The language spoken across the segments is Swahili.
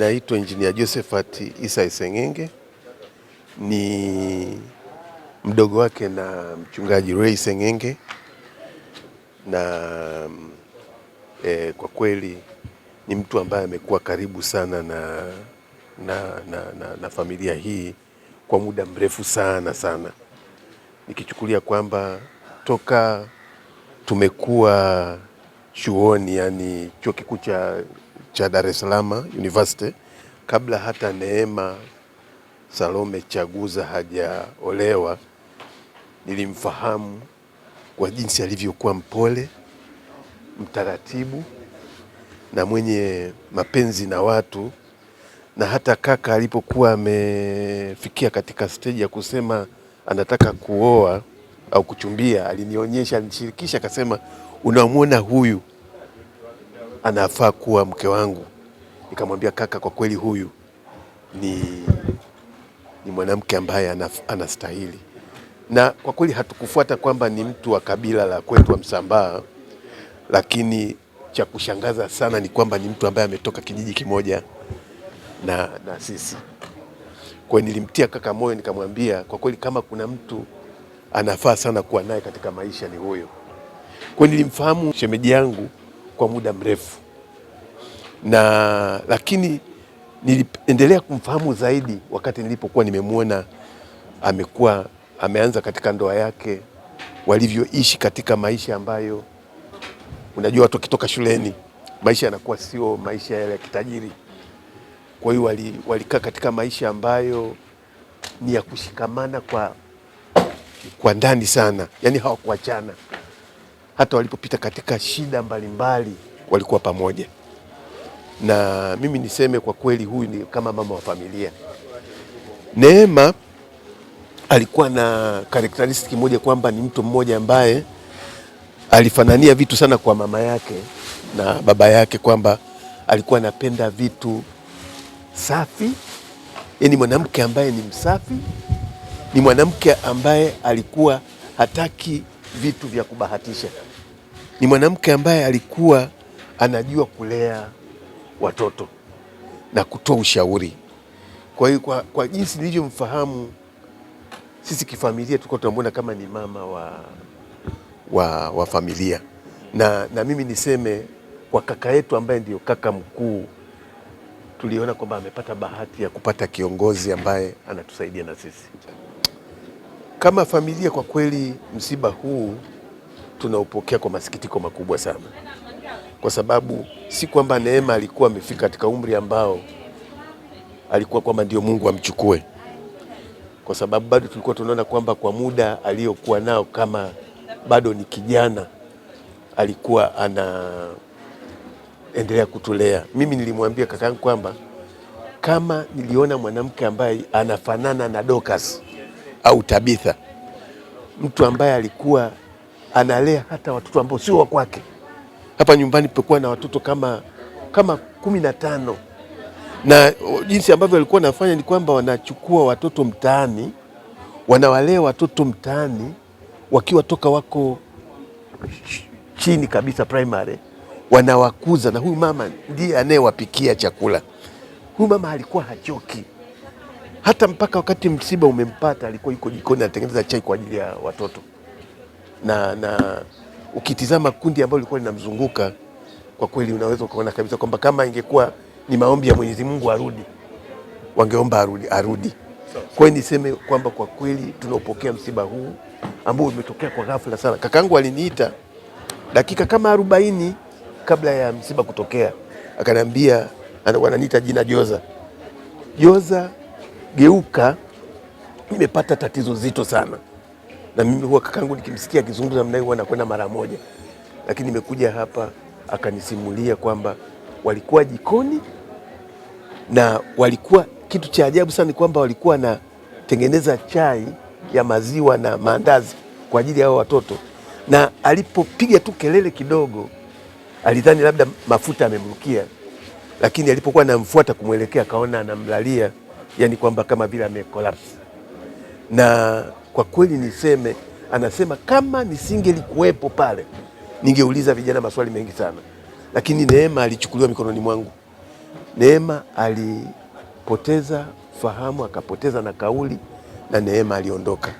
Ninaitwa Engineer Josephat Issa Isengenge, ni mdogo wake na mchungaji Ray Isengenge, na kwa kweli ni mtu ambaye amekuwa karibu sana na familia hii kwa muda mrefu sana, nikichukulia kwamba toka tumekuwa chuoni, yani chuo kikuu cha Dar es Salaam University, kabla hata Neema Salome Chaguza hajaolewa, nilimfahamu kwa jinsi alivyokuwa mpole, mtaratibu na mwenye mapenzi na watu. Na hata kaka alipokuwa amefikia katika stage ya kusema anataka kuoa au kuchumbia, alinionyesha, alinishirikisha, akasema unamwona huyu anafaa kuwa mke wangu. Nikamwambia kaka, kwa kweli huyu ni mwanamke ambaye anastahili. Na kwa kweli hatukufuata kwamba ni mtu wa kabila la kwetu wa Msambaa, lakini cha kushangaza sana ni kwamba ni mtu ambaye ametoka kijiji kimoja na sisi. Kwa hiyo nilimtia kaka moyo, nikamwambia kwa kweli kama kuna mtu anafaa sana kuwa naye katika maisha ni huyo. Kwa hiyo nilimfahamu shemeji yangu kwa muda mrefu, lakini niliendelea kumfahamu zaidi wakati nilipokuwa nimemwona ameanza katika ndoa yake, walivyoishi katika maisha ambayo unajua watu wakitoka shuleni maisha yanakuwa sio maisha yale ya kitajiri. Kwa hiyo walikaa katika maisha ambayo ni ya kushikamana kwa ndani sana, yani hawakuachana. Hata walipopita katika shida mbalimbali walikuwa pamoja. Na mimi niseme kwa kweli huyu ni kama mama wa familia. Neema alikuwa na characteristic moja kwamba ni mtu mmoja ambaye alifanania vitu sana kwa mama yake na baba yake, kwamba alikuwa anapenda vitu safi. Ni mwanamke ambaye ni msafi, ni mwanamke ambaye alikuwa hataki vitu vya kubahatisha, ni mwanamke ambaye alikuwa anajua kulea watoto na kutoa ushauri. Kwa hiyo kwa jinsi nilivyomfahamu, sisi kifamilia tulikuwa tunamwona kama ni mama wa familia. Na mimi niseme kwa kaka yetu ambaye ndio kaka mkuu, tuliona kwamba amepata bahati ya kupata kiongozi ambaye anatusaidia na sisi kama familia. Kwa kweli msiba huu tunaupokea kwa masikitiko makubwa sana, kwa sababu si kwamba Neema alikuwa amefika katika umri ambao alikuwa kwamba ndio Mungu amchukue, kwa sababu bado tulikuwa tunaona kwamba kwa muda aliyokuwa nao kama bado ni kijana alikuwa anaendelea kutulea. Mimi nilimwambia kakaangu kwamba kama niliona mwanamke ambaye anafanana na Dorcas au Tabitha, mtu ambaye alikuwa analea hata watoto ambao sio wa kwake. Hapa nyumbani pekuwa na watoto kama 15, na jinsi ambavyo walikuwa nafanya ni kwamba wanachukua watoto mtaani, wanawalea watoto mtaani wakiwa toka wako chini kabisa primary, wanawakuza, na huyu mama ndiye anayewapikia chakula. Huyu mama alikuwa hachoki, hata mpaka wakati msiba umempata alikuwa yuko jikoni anatengeneza chai kwa ajili ya watoto. Na ukitizama kundi ambalo lilikuwa linamzunguka, kwa kweli unaweza kuona kabisa kwamba kama ingekuwa ni maombi ya Mwenyezi Mungu arudi, wangeomba arudi. Kwa hiyo niseme kwamba kwa kweli tunaupokea msiba huu ambao umetokea kwa ghafla sana. Kakangu aliniita dakika kama 40 kabla ya msiba kutokea, akaniambia, wananiita jina Joza, geuka, nimepata tatizo zito sana. Na mimi huwa kakangu nikimsikia akizungumza namna hiyo huwa nakwenda mara moja, lakini nimekuja hapa akanisimulia kwamba walikuwa jikoni, na walikuwa, kitu cha ajabu sana ni kwamba walikuwa na tengeneza chai ya maziwa na maandazi kwa ajili ya hao watoto, na alipopiga tu kelele kidogo alidhani labda mafuta amemrukia, lakini alipokuwa anamfuata kumwelekea akaona anamlalia, yani kwamba kama vile amecollapse. Na kwa kweli niseme, anasema kama nisingelikuwepo pale ningeuliza vijana maswali mengi sana, lakini Neema alichukuliwa mikononi mwangu. Neema alipoteza fahamu, akapoteza na kauli, na Neema aliondoka.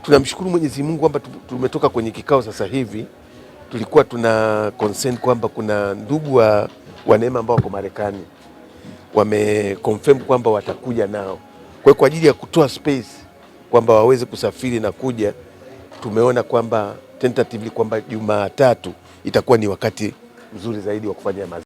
Tunamshukuru Mwenyezi Mungu kwamba tumetoka kwenye kikao sasa hivi. Tulikuwa tuna concern kwamba kuna ndugu wa Neema ambao wako Marekani wameconfirm kwamba watakuja nao. Kwa ajili ya kutoa space kwamba waweze kusafiri na kuja, tumeona kwamba tentatively kwamba Jumatatu itakuwa ni wakati mzuri zaidi wa kufanya